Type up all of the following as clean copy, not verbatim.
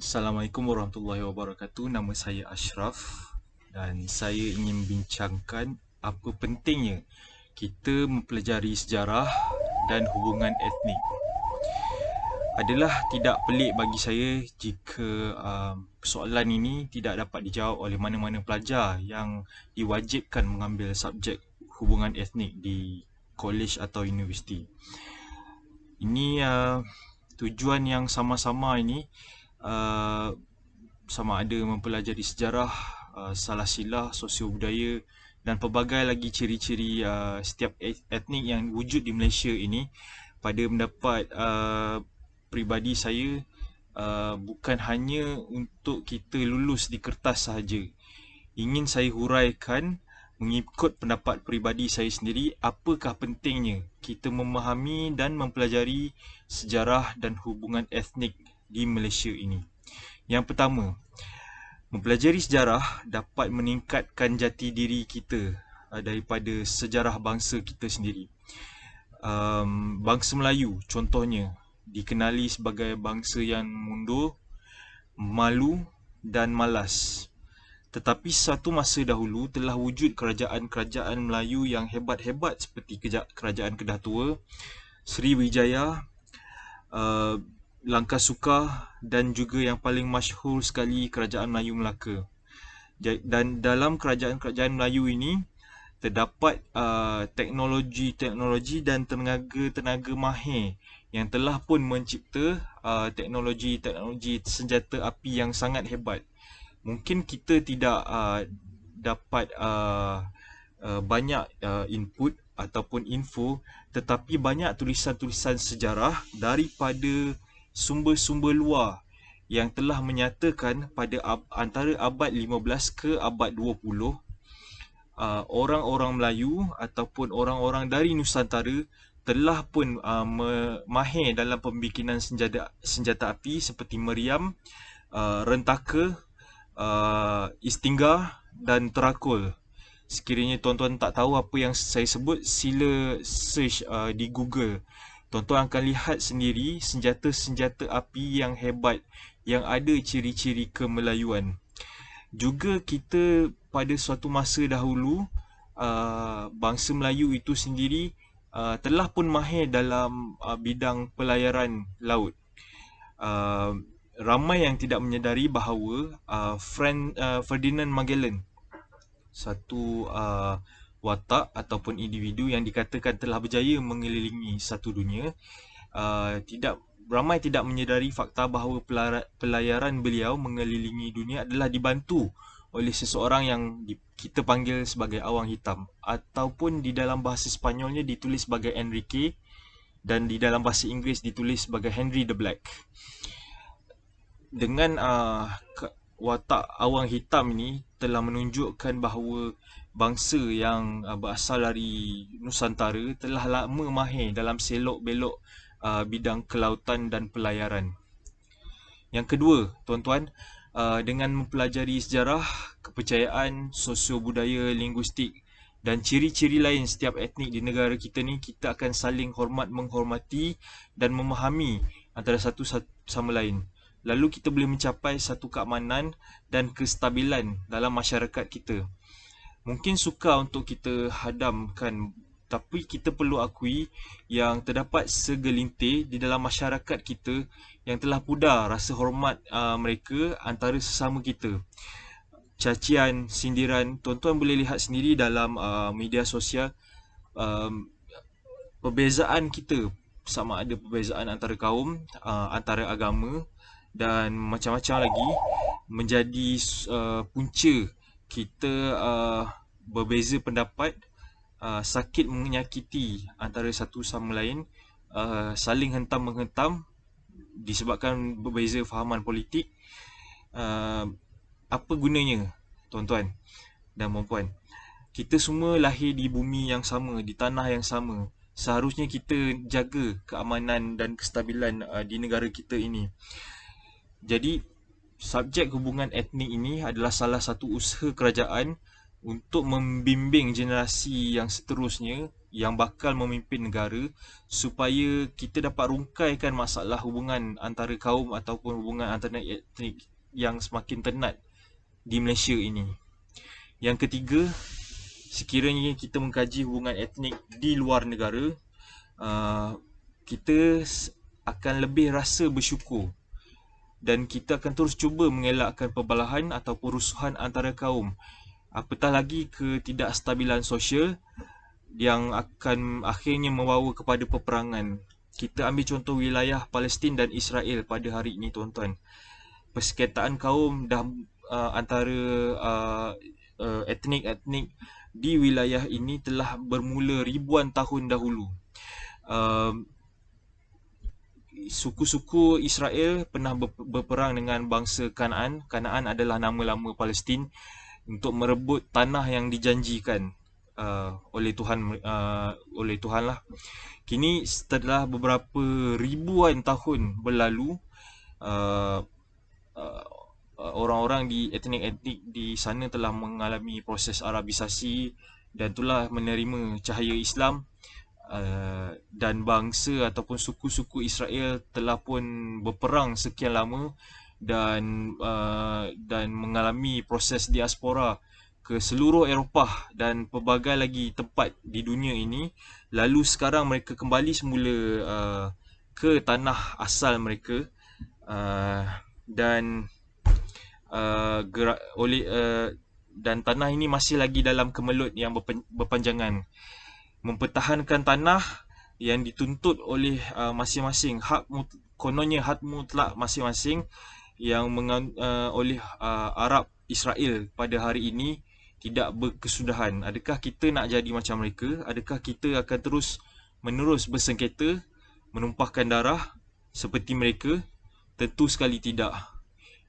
Assalamualaikum warahmatullahi wabarakatuh. Nama saya Ashraf dan saya ingin bincangkan apa pentingnya kita mempelajari sejarah dan hubungan etnik. Adalah tidak pelik bagi saya jika soalan ini tidak dapat dijawab oleh mana-mana pelajar yang diwajibkan mengambil subjek hubungan etnik di kolej atau universiti. Ini tujuan yang sama-sama ini uh, sama ada mempelajari sejarah, salah silah, sosio budaya dan pelbagai lagi ciri-ciri setiap etnik yang wujud di Malaysia ini pada mendapat peribadi saya bukan hanya untuk kita lulus di kertas sahaja. Ingin saya huraikan mengikut pendapat peribadi saya sendiri apakah pentingnya kita memahami dan mempelajari sejarah dan hubungan etnik di Malaysia ini. Yang pertama, mempelajari sejarah dapat meningkatkan jati diri kita daripada sejarah bangsa kita sendiri. Bangsa Melayu contohnya dikenali sebagai bangsa yang mundur, malu dan malas. Tetapi satu masa dahulu telah wujud kerajaan-kerajaan Melayu yang hebat-hebat seperti Kerajaan Kedah Tua, Sriwijaya, uh, Langkah Sukar dan juga yang paling masyhur sekali Kerajaan Melayu Melaka. Dan dalam kerajaan-kerajaan Melayu ini terdapat teknologi-teknologi dan tenaga-tenaga mahir yang telah pun mencipta teknologi-teknologi senjata api yang sangat hebat. Mungkin kita tidak dapat banyak input ataupun info, tetapi banyak tulisan-tulisan sejarah daripada sumber-sumber luar yang telah menyatakan pada antara abad 15 ke abad 20, orang-orang Melayu ataupun orang-orang dari Nusantara telah pun mahir dalam pembikinan senjata api seperti meriam, rentaka, istinggar dan terakul. Sekiranya tuan-tuan tak tahu apa yang saya sebut, sila search di Google. Tuan-tuan akan lihat sendiri senjata-senjata api yang hebat yang ada ciri-ciri kemelayuan. Juga kita pada suatu masa dahulu, bangsa Melayu itu sendiri telah pun mahir dalam bidang pelayaran laut. Uh, Ramai yang tidak menyedari bahawa Ferdinand Magellan, satu watak ataupun individu yang dikatakan telah berjaya mengelilingi satu dunia, tidak ramai tidak menyedari fakta bahawa pelayaran beliau mengelilingi dunia adalah dibantu oleh seseorang yang kita panggil sebagai awang hitam, ataupun di dalam bahasa Sepanyolnya ditulis sebagai Enrique dan di dalam bahasa Inggeris ditulis sebagai Henry the Black. Dengan watak awang hitam ini telah menunjukkan bahawa bangsa yang berasal dari Nusantara telah lama mahir dalam selok-belok bidang kelautan dan pelayaran. Yang kedua, tuan-tuan, dengan mempelajari sejarah, kepercayaan, sosio-budaya, linguistik dan ciri-ciri lain setiap etnik di negara kita ni, kita akan saling menghormati dan memahami antara satu sama lain. Lalu kita boleh mencapai satu keamanan dan kestabilan dalam masyarakat kita. Mungkin sukar untuk kita hadamkan, tapi kita perlu akui yang terdapat segelintir di dalam masyarakat kita yang telah pudar rasa hormat mereka antara sesama kita. Cacian, sindiran, tuan-tuan boleh lihat sendiri dalam media sosial. Perbezaan kita, sama ada perbezaan antara kaum, antara agama dan macam-macam lagi, menjadi punca kita berbeza pendapat, sakit menyakiti antara satu sama lain, saling hentam-menghentam disebabkan berbeza fahaman politik. Apa gunanya, tuan-tuan dan puan-puan? Kita semua lahir di bumi yang sama, di tanah yang sama. Seharusnya kita jaga keamanan dan kestabilan di negara kita ini. Jadi, subjek hubungan etnik ini adalah salah satu usaha kerajaan untuk membimbing generasi yang seterusnya yang bakal memimpin negara supaya kita dapat rungkaikan masalah hubungan antara kaum ataupun hubungan antara etnik yang semakin tenat di Malaysia ini. Yang ketiga, sekiranya kita mengkaji hubungan etnik di luar negara, kita akan lebih rasa bersyukur dan kita akan terus cuba mengelakkan perbalahan atau perusuhan antara kaum. Apatah lagi ketidakstabilan sosial yang akan akhirnya membawa kepada peperangan. Kita ambil contoh wilayah Palestin dan Israel pada hari ini, tuan-tuan. Persengketaan kaum dah antara etnik-etnik di wilayah ini telah bermula ribuan tahun dahulu. Suku-suku Israel pernah berperang dengan bangsa Kanaan. Kanaan adalah nama lama Palestin untuk merebut tanah yang dijanjikan oleh Tuhan lah. Kini setelah beberapa ribuan tahun berlalu, orang-orang di etnik-etnik di sana telah mengalami proses Arabisasi dan telah menerima cahaya Islam. Dan bangsa ataupun suku-suku Israel telah pun berperang sekian lama dan mengalami proses diaspora ke seluruh Eropah dan pelbagai lagi tempat di dunia ini. Lalu sekarang mereka kembali semula ke tanah asal mereka, dan dan tanah ini masih lagi dalam kemelut yang berpanjangan. Mempertahankan tanah yang dituntut oleh masing-masing, kononnya hak mutlak masing-masing yang oleh Arab Israel pada hari ini tidak berkesudahan. Adakah kita nak jadi macam mereka? Adakah kita akan terus menerus bersengketa, menumpahkan darah seperti mereka? Tentu sekali tidak.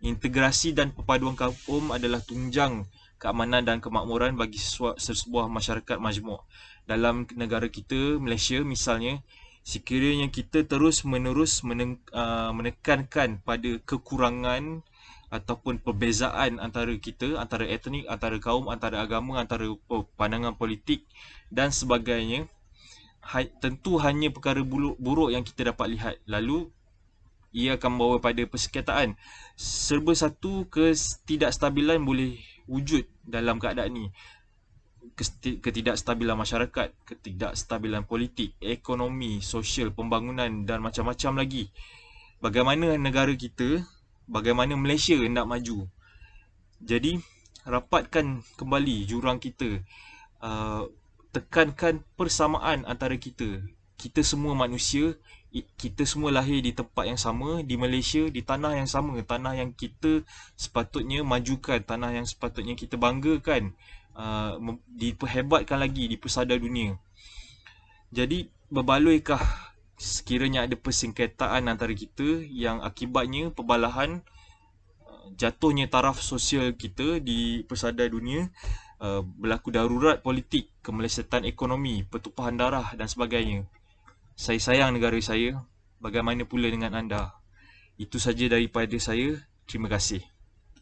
Integrasi dan perpaduan kaum adalah tunjang keamanan dan kemakmuran bagi sebuah masyarakat majmuk. Dalam negara kita, Malaysia misalnya, sekiranya kita terus-menerus menekankan pada kekurangan ataupun perbezaan antara kita, antara etnik, antara kaum, antara agama, antara pandangan politik dan sebagainya, tentu hanya perkara buruk yang kita dapat lihat. Lalu ia akan membawa pada persengketaan. Serba satu ketidakstabilan boleh wujud dalam keadaan ini. Ketidakstabilan masyarakat, ketidakstabilan politik, ekonomi, sosial, pembangunan dan macam-macam lagi. Bagaimana negara kita, bagaimana Malaysia hendak maju. Jadi, rapatkan kembali jurang kita. Tekankan persamaan antara kita. Kita semua manusia, kita semua lahir di tempat yang sama, di Malaysia, di tanah yang sama, tanah yang kita sepatutnya majukan, tanah yang sepatutnya kita banggakan, diperhebatkan lagi di pesada dunia. Jadi, berbaloikah sekiranya ada persengketaan antara kita yang akibatnya perbalahan, jatuhnya taraf sosial kita di pesada dunia, berlaku darurat politik, kemelesetan ekonomi, pertumpahan darah dan sebagainya. Saya sayang negara saya, bagaimana pula dengan anda? Itu saja daripada saya. Terima kasih.